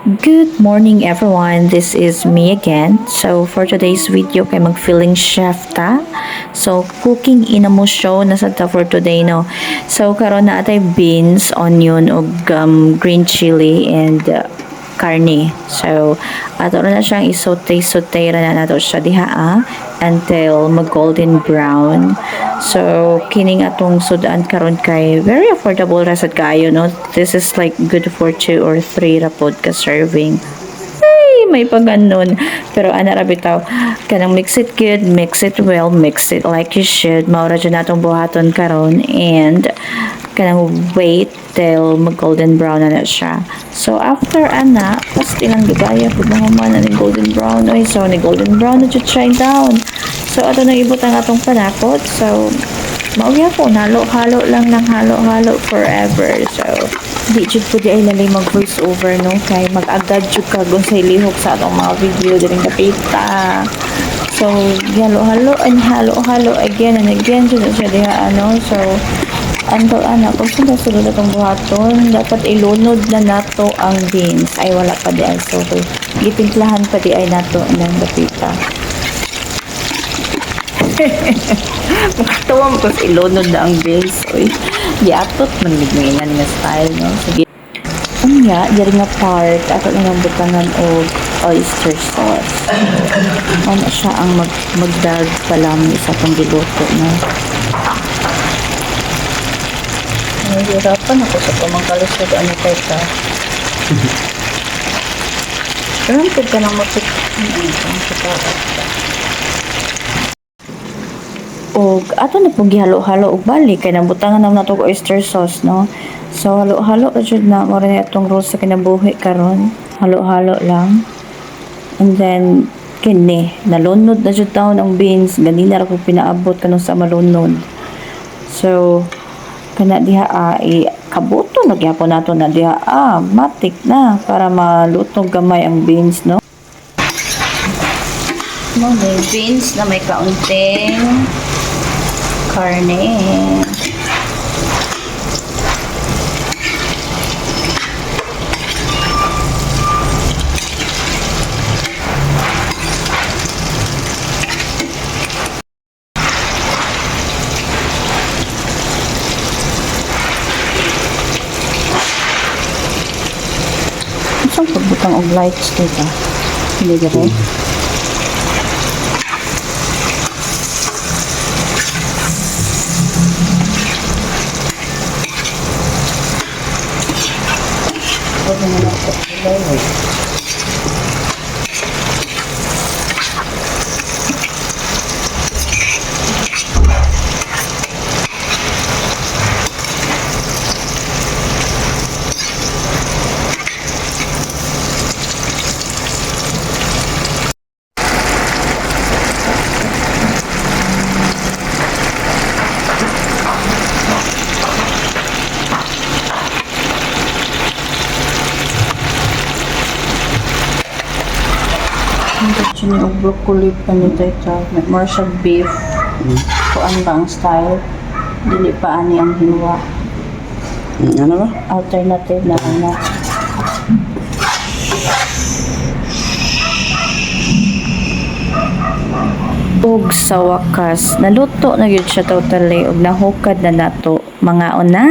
Good morning everyone, this is me again. So for today's video kay mag-feeling chef ta. So cooking in a mo show na sa ta for today no. So karon na atay beans, onion ug green chili and karne. So ato na siyang isote-sote ra na nato siya diha until mag-golden brown. So kining atong sudan karon kay very affordable ra sad kaayo no. This is like good for 2 or 3 ra pod ka serving. Ay, may paganon. Pero ana ra bitaw kanang mix it good, mix it well, mix it like you should. Maura dyan natong buhaton karon and kanang wait till mag-golden brown na siya. So after ana, pas tinang gagaya pud mga man ni golden brown oy. So ni golden brown na jud try down. So ato na ibutang atong panakot. So maugya po halo-halo lang ng halo-halo forever. So di jud pud ay lalay mag voice over no kay mag-agad jud ka kung sa ilihok sa atong mga video diring kapita. So halo-halo and halo-halo again and again jud siya diha ano. So anto ana kung saan sulod atong buhaton dapat ilunod na nato ang beans ay wala pa di ay so gitimplahan pa di ay nato ng kapita. Makatawa mo kasi ilunod na ang beans. Uy, diatot man ligminan nga style, no? Sige. Unya, diri nga part, ato na ng butangan o oyster sauce. Ano siya ang magdag palam sa itong giluto, no? Nahihirapan ako sa pamangkalusod. Ano tayo ka? Rampid ka ng mapit. Ang kataat ka. Og ato na pong gihalo-halo og balik kay nabutangan na nato oyster sauce no. So halo-halo jud na mo rin atong rules sa kinabuhi karon. Halo-halo lang. And then kini nalunod na jud taon ang beans ganina ra ko pinaabot kanang sa malunod. So kana diha kabuto na gyapon nato na diha matik na para malutong gamay ang beans no. Mo may beans na may kaunting karne. Isang pagbutang og lights dito. Hindi gari. Pwede na natin ilaway. Hindi yung broccoli pa nito ito. May more siya beef. Kuan bang style. Dili pa ani ang hiwa. Ano ba? Alternative na ano. Ug sa wakas, naluto na gyud siya totally ug nahukad na nato mga una.